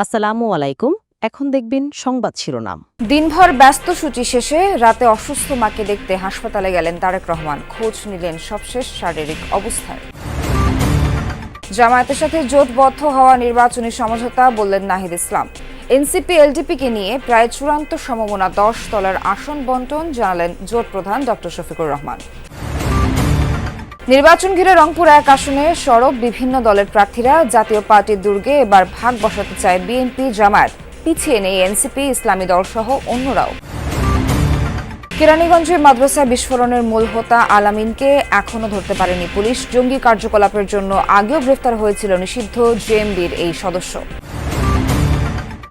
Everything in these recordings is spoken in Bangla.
আসসালামু আলাইকুম। এখন দেখবেন সংবাদ শিরোনাম। দিনভর ব্যস্ত সূচি শেষে রাতে অসুস্থ মাকে দেখতে হাসপাতালে গেলেন তারেক রহমান। খোঁজ নিলেন সবশেষ শারীরিক অবস্থার। জামায়াতের সাথে জোটবদ্ধ হওয়া নির্বাচনী সমঝোতা বললেন নাহিদ ইসলাম। এনসিপি এলডিপিকে নিয়ে প্রায় চূড়ান্ত সমমনা 10 দলের আসন বন্টন জানালেন জোট প্রধান ডক্টর শফিকুর রহমান। নির্বাচন ঘিরে রংপুর 1 আসনে সরব বিভিন্ন দলের প্রার্থীরা। জাতীয় পার্টির দুর্গে এবার ভাগ বসাতে চায় বিএনপি জামায়াত, পিছিয়ে নেই এনসিপি, ইসলামী দল সহ অন্যরাও। কেরানীগঞ্জে মাদ্রাসা বিস্ফোরণের মূল হোতা আলামিনকে এখনো ধরতে পারেনি পুলিশ। জঙ্গি কার্যকলাপের জন্য আগেও গ্রেফতার হয়েছিল নিষিদ্ধ জেএমবির এই সদস্য।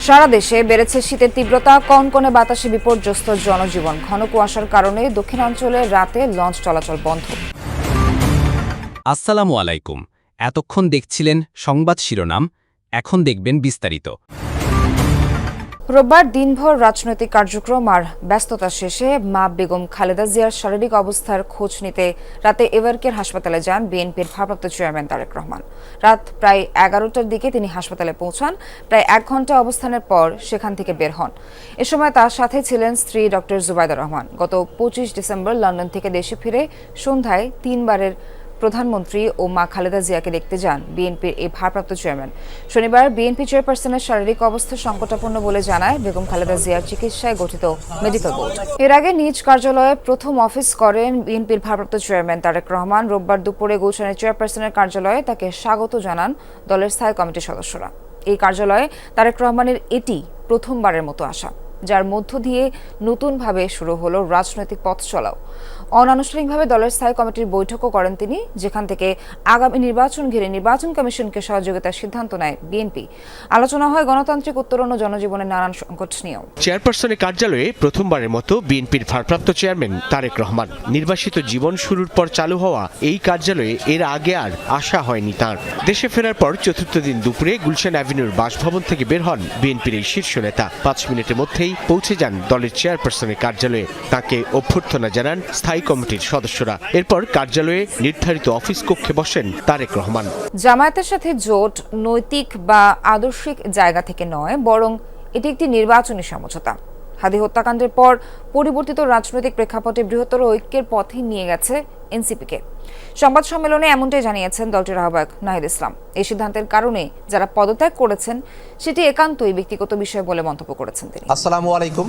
সারা দেশে বেড়েছে শীতের তীব্রতা, কনকনে বাতাসে বিপর্যস্ত জনজীবন। ঘন কুয়াশার কারণে দক্ষিণাঞ্চলে রাতে লঞ্চ চলাচল বন্ধ। আসসালামু আলাইকুম। এতক্ষণ দেখছিলেন সংবাদ শিরোনাম, এখন দেখবেন বিস্তারিত। রোববার দিনভর রাজনৈতিক কার্যক্রম আর ব্যস্ততা শেষে মা বেগম খালেদা জিয়ার শারীরিক অবস্থার খোঁজ নিতে রাতে এভারকের হাসপাতালে যান বিএনপির ভারপ্রাপ্ত চেয়ারম্যান তারেক রহমান। রাত প্রায় 11টার দিকে তিনি হাসপাতালে পৌঁছান। প্রায় 1 ঘণ্টা অবস্থানের পর সেখান থেকে বের হন। এ সময় তার সাথে ছিলেন স্ত্রী ডক্টর জুবাইদা রহমান। গত 25 ডিসেম্বর লন্ডন থেকে দেশে ফিরে সন্ধ্যায় 3 বারের প্রধানমন্ত্রী ও মা খালেদা জিয়াকে দেখতে যান বিএনপির এই ভারপ্রাপ্ত চেয়ারম্যান। শনিবার বিএনপি চেয়ারপারসনের শারীরিক অবস্থা সংকটাপন্ন বলে জানায় বেগম খালেদা জিয়ার চিকিৎসায় গঠিত মেডিকেল বোর্ড। এর আগে নিজ কার্যালয়ে প্রথম অফিস করেন বিএনপির ভারপ্রাপ্ত চেয়ারম্যান তারেক রহমান। রোববার দুপুরে গুলশানের চেয়ারপারসনের কার্যালয়ে তাকে স্বাগত জানান দলের স্থায়ী কমিটির সদস্যরা। এই কার্যালয়ে তারেক রহমানের এটি প্রথমবারের মতো আসা, যার মধ্য দিয়ে নতুনভাবে শুরু হলো রাজনৈতিক পথ চলাও। অনানুষ্ঠানিকভাবে দলের স্থায়ী কমিটির বৈঠকও করেন তিনি, যেখান থেকে আগামী নির্বাচন ঘিরে নির্বাচন কমিশনকে সহযোগিতার সিদ্ধান্ত নেয় বিএনপি। আলোচনা হয় গণতান্ত্রিক উত্তরণ ও জনজীবনের নানান সংকট নিয়েও। চেয়ারপারসনের কার্যালয়ে প্রথমবারের মতো বিএনপির ভারপ্রাপ্ত চেয়ারম্যান তারেক রহমান। নির্বাসিত জীবন শুরুর পর চালু হওয়া এই কার্যালয়ে এর আগে আর আসা হয়নি তাঁর। দেশে ফেরার পর চতুর্থ দিন দুপুরে গুলশান অ্যাভিনিউর বাসভবন থেকে বের হন বিএনপির এই শীর্ষ নেতা। 5 মিনিটের মধ্যেই পৌঁছে যান দলের চেয়ারপারসনের কার্যালয়ে। তাকে অভ্যর্থনা জানান স্থায়ী কমিটির সদস্যরা। এরপর কার্যালয়ে নির্ধারিত অফিস কক্ষে বসেন তারেক রহমান। জামায়াতের সাথে জোট নৈতিক বা আদর্শিক জায়গা থেকে নয়, বরং এটি একটি নির্বাচনী সমঝোতা। হাদি হত্যাকাণ্ডের পর পরিবর্তিত রাজনৈতিক প্রেক্ষাপটে বৃহত্তর ঐক্যের পথে নিয়ে গেছে এনসিপিকে। সংবাদ সম্মেলনে এমনটাই জানিয়েছেন দলটির আহ্বায়ক নাহিদ ইসলাম। এই সিদ্ধান্তের কারণে যারা পদত্যাগ করেছেন সেটি একান্তই ব্যক্তিগত বিষয় বলে মন্তব্য করেছেন তিনি। আসসালামু আলাইকুম।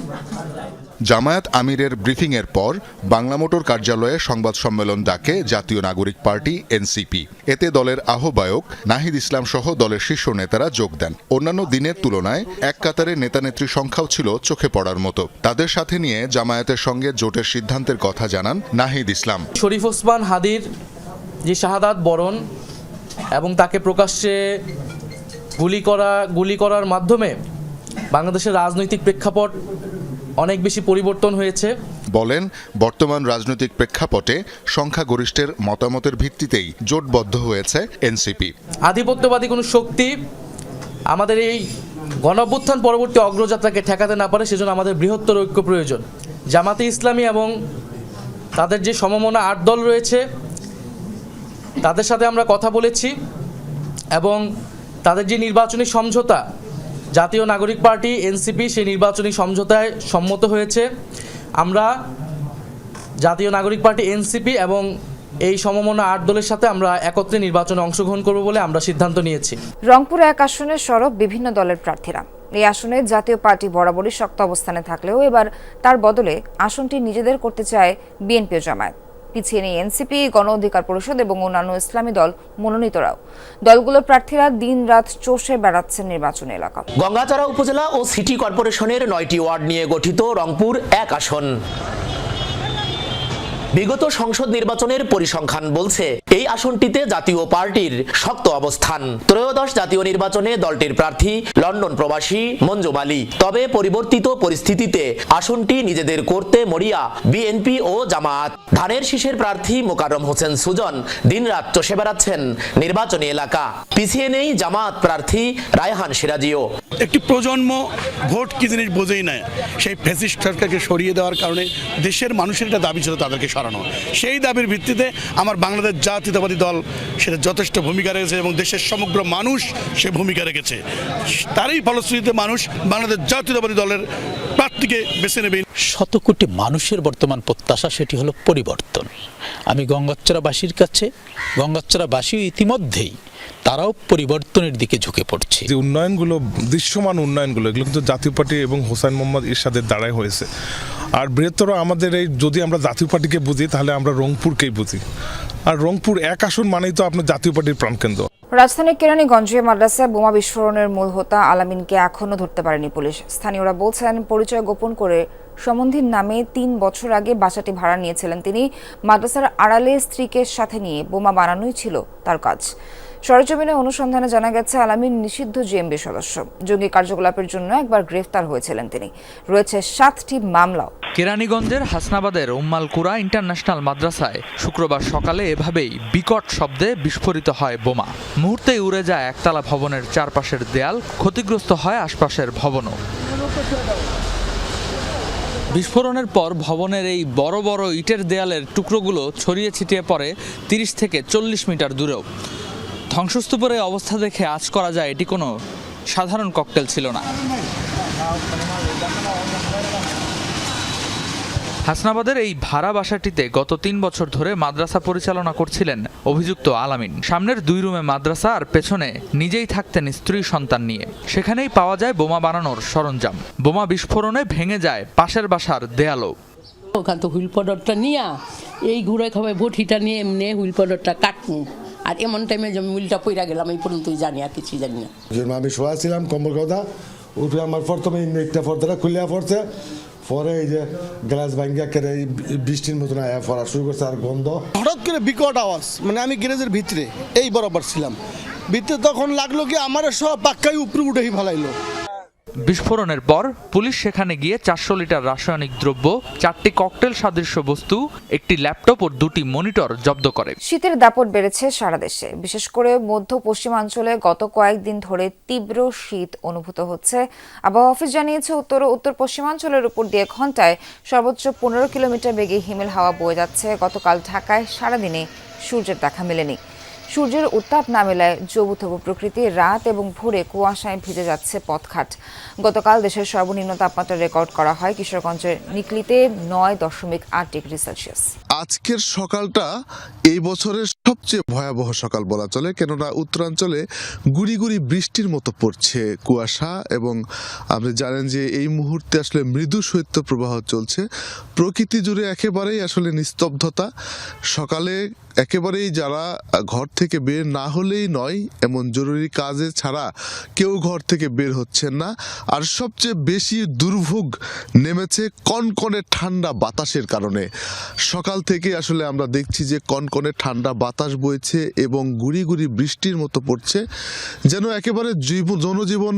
জামায়াত আমিরের ব্রিফিংয়ের পর বাংলা মোটর কার্যালয়ে সংবাদ সম্মেলন ডাকে জাতীয় নাগরিক পার্টি এনসিপি। এতে দলের আহ্বায়ক নাহিদ ইসলাম সহ দলের শীর্ষ নেতারা যোগ দেন। অন্যান্য দিনের তুলনায় এক কাতারে নেতানেত্রী সংখ্যাও ছিল চোখে পড়ার মতো। তাদের সাথে নিয়ে জামায়াতের সঙ্গে জোটের সিদ্ধান্তের কথা জানান নাহিদ ইসলাম। শরীফ ওসমান হাদির যে শাহাদাত বরণ এবং তাকে প্রকাশ্যে গুলি করার মাধ্যমে বাংলাদেশের রাজনৈতিক প্রেক্ষাপট অনেক বেশি পরিবর্তন হয়েছে। বলেন, বর্তমান রাজনৈতিক প্রেক্ষাপটে সংখ্যাগরিষ্ঠের মতামতের ভিত্তিতেই জোটবদ্ধ হয়েছে এনসিপি। আধিপত্যবাদী কোনো শক্তি আমাদের এই গণঅভ্যুত্থান পরবর্তী অগ্রযাত্রাকে ঠেকাতে না পারে, সেজন্য আমাদের বৃহত্তর ঐক্য প্রয়োজন। জামাতে ইসলামী এবং তাদের যে সমমনা 8 দল রয়েছে তাদের সাথে আমরা কথা বলেছি এবং তাদের যে নির্বাচনী সমঝোতা জাতীয় নাগরিক পার্টি এনসিপি, সেই নির্বাচনী সমঝোতায় সম্মত হয়েছে। আমরা জাতীয় নাগরিক পার্টি এনসিপি এবং এই সমমনা 8 দলের সাথে আমরা একত্রে নির্বাচনে অংশগ্রহণ করব বলে আমরা সিদ্ধান্ত নিয়েছি। রংপুর 1 আসনে সরব বিভিন্ন দলের প্রার্থীরা। এই আসনে জাতীয় পার্টি বরাবরই শক্ত অবস্থানে থাকলেও এবার তার বদলে আসনটি নিজেদের করতে চায় বিএনপি ও জামায়াত। পিছিয়ে নেই এনসিপি, গণ অধিকার পরিষদ এবং অন্যান্য ইসলামী দল মনোনীতরাও। দলগুলোর প্রার্থীরা দিন রাত চষে বেড়াচ্ছেন নির্বাচনী এলাকা। গঙ্গাচড়া উপজেলা ও সিটি কর্পোরেশনের 9টি ওয়ার্ড নিয়ে গঠিত রংপুর 1 আসন। বিগত সংসদ নির্বাচনের পরিসংখ্যান বলছে এই আসনটিতে জাতীয় পার্টির শক্ত অবস্থান। ত্রয়োদশ জাতীয় নির্বাচনে দলটির প্রার্থী লন্ডন প্রবাসী মঞ্জুম আলী। তবে পরিবর্তিত পরিস্থিতিতে আসনটি নিজেদের করতে মরিয়া বিএনপি ও জামায়াত। ধানের শীষের প্রার্থী মোকাররম হোসেন সুজন দিনরাত চষে বেড়াচ্ছেন নির্বাচনী এলাকা। পিছিয়ে নেই জামায়াত প্রার্থী রায়হান সিরাজিও। একটি প্রজন্ম ভোট কি জিনিস বোঝেই না, সেই ফ্যাসিস্ট সরকারকে সরিয়ে দেওয়ার কারণে দেশের মানুষের একটা দাবি ছিল তাদেরকে বাড়ানো। সেই দাবির ভিত্তিতে আমার বাংলাদেশ জাতীয়তাবাদী দল সেটা যথেষ্ট ভূমিকা রেখেছে এবং দেশের সমগ্র মানুষ সে ভূমিকা রেখেছে। তারই ফলশ্রুতিতে মানুষ বাংলাদেশ জাতীয়তাবাদী দলের প্রার্থীকে বেছে নেবে। শত কোটি মানুষের বর্তমান প্রত্যাশা সেটি হলো পরিবর্তন। আমি গঙ্গাচড়াবাসীর কাছে, গঙ্গাচড়াবাসী ইতিমধ্যেই তারাও পরিবর্তনের দিকে ঝুঁকে পড়ছে। যে উন্নয়নগুলো, দৃশ্যমান উন্নয়নগুলো, এগুলো কিন্তু জাতীয় পার্টি এবং হোসেন মোহাম্মদ এরশাদের দ্বারাই হয়েছে। আর বৃহত্তর আমাদের এই, যদি আমরা জাতীয় পার্টিকে বুঝি তাহলে আমরা রংপুরকেই বুঝি, আর রংপুর এক আসন মানেই তো আপনার জাতীয় পার্টির প্রাণকেন্দ্র। রাজধানীর কেরানীগঞ্জে মাদ্রাসায় বোমা বিস্ফোরণের মূল হোতা আলামিনকে এখনও ধরতে পারেনি পুলিশ। স্থানীয়রা বলছেন, পরিচয় গোপন করে সম্বন্ধীর নামে ৩ বছর আগে বাসাটি ভাড়া নিয়েছিলেন তিনি। মাদ্রাসার আড়ালে স্ত্রীকে সাথে নিয়ে বোমা বানানোই ছিল তার কাজ। সরেজমিনে অনুসন্ধানে জানা গেছে, আলামিন নিষিদ্ধ জেএমবি সদস্য। জঙ্গি কার্যকলাপের জন্য একবার গ্রেফতার হয়েছিলেন তিনি। রয়েছে 7টি মামলাও। কেরানীগঞ্জের হাসনাবাদের উম্মাল কুরা ইন্টারন্যাশনাল মাদ্রাসায় শুক্রবার সকালে এভাবেই বিকট শব্দে বিস্ফোরিত হয় বোমা। মুহূর্তেই উড়ে যায় একতলা ভবনের চারপাশের দেয়াল, ক্ষতিগ্রস্ত হয় আশপাশের ভবনও। বিস্ফোরণের পর ভবনের এই বড় বড় ইটের দেয়ালের টুকরোগুলো ছড়িয়ে ছিটিয়ে পড়ে 30 থেকে 40 মিটার দূরেও। ধ্বংসস্তূপের অবস্থা দেখে আঁচ করা যায় এটি কোনো সাধারণ ককটেল ছিল না। হাসনাবাদের এই ভাড়া বাসাটিতে গত 3 বছর ধরে মাদ্রাসা পরিচালনা করছিলেন অভিযুক্ত আলামিন। সামনের 2 রুমে মাদ্রাসা আর পেছনে নিজেই থাকতেন স্ত্রী সন্তান নিয়ে। সেখানেই পাওয়া যায় বোমা বানানোর সরঞ্জাম। বোমা বিস্ফোরণে ভেঙে যায় পাশের বাসার দেয়ালও। ওখান তো হুইল পাউডারটা নিয়ে এই ঘুরে খাবে বটিটা নিয়ে এমনি হুইল পাউডারটা কাটবো। আর এমন টাইমে যে হুইলটা পইরা গেলাম এই পর্যন্তই জানি, আর কিছুই জানি না। আমি শোয়াছিলাম কম্বল কথা উঠে আমার প্রথমে একটা পর্দাটা খুলিয়া পড়ছে, পরে এই যে গ্লাস ভাঙ্গিয়া কেড়ে বৃষ্টির মতন আয়া পড়া শুরু করছে। আর গন্ধ হঠাৎ করে বিকট আওয়াজ, মানে আমি গ্যারেজের ভিতরে এই বরাবর ছিলাম, ভিতরে তখন লাগলো কি আমার সব পাক্কাই উপরে উঠেই ফেলাইলো। বিস্ফোরণের পর পুলিশ সেখানে গিয়ে 400 লিটার রাসায়নিক দ্রব্য, 4টি ককটেল সাদৃশ্য বস্তু, একটি ল্যাপটপ ও 2টি মনিটর জব্দ করে। শীতের দাপট বেড়েছে সারা দেশে। বিশেষ করে মধ্য পশ্চিমাঞ্চলে গত কয়েকদিন ধরে তীব্র শীত অনুভূত হচ্ছে। আবহাওয়া অফিস জানিয়েছে, উত্তর ও উত্তর পশ্চিমাঞ্চলের উপর দিয়ে ঘন্টায় সর্বোচ্চ 15 কিলোমিটার বেগে হিমেল হাওয়া বয়ে যাচ্ছে। গতকাল ঢাকায় সারাদিনে সূর্যের দেখা মেলেনি। সূর্যের উত্তাপ না মেলায় জবুথবু প্রকৃতি, রাত এবং ভোরে কুয়াশায় ভিজে যাচ্ছে পথঘাট। গতকাল দেশের সর্বনিম্ন তাপমাত্রা রেকর্ড করা হয় কিশোরগঞ্জের নিকলিতে 9.8 ডিগ্রি সেলসিয়াস। আজকের সকালটা এই বছরের সবচেয়ে ভয়াবহ সকাল বলা চলে, কেননা উত্তরাঞ্চলে গুড়ি গুড়ি বৃষ্টির মতো পড়ছে কুয়াশা, এবং আপনি জানেন যে এই মুহূর্তে আসলে মৃদু শৈত্য প্রবাহ চলছে। প্রকৃতি জুড়ে একেবারেই আসলে নিস্তব্ধতা। সকালে একেবারেই যারা ঘর থেকে বের না হলেই নয় এমন জরুরি কাজে ছাড়া কেউ ঘর থেকে বের হচ্ছেন না। আর সবচেয়ে বেশি দুর্ভোগ নেমেছে কনকনে ঠান্ডা বাতাসের কারণে। সকাল থেকে আসলে আমরা দেখছি যে কনকনে ঠান্ডা বাতাস বইছে এবং গুড়ি গুড়ি বৃষ্টির মতো পড়ছে, যেন একেবারে জনজীবন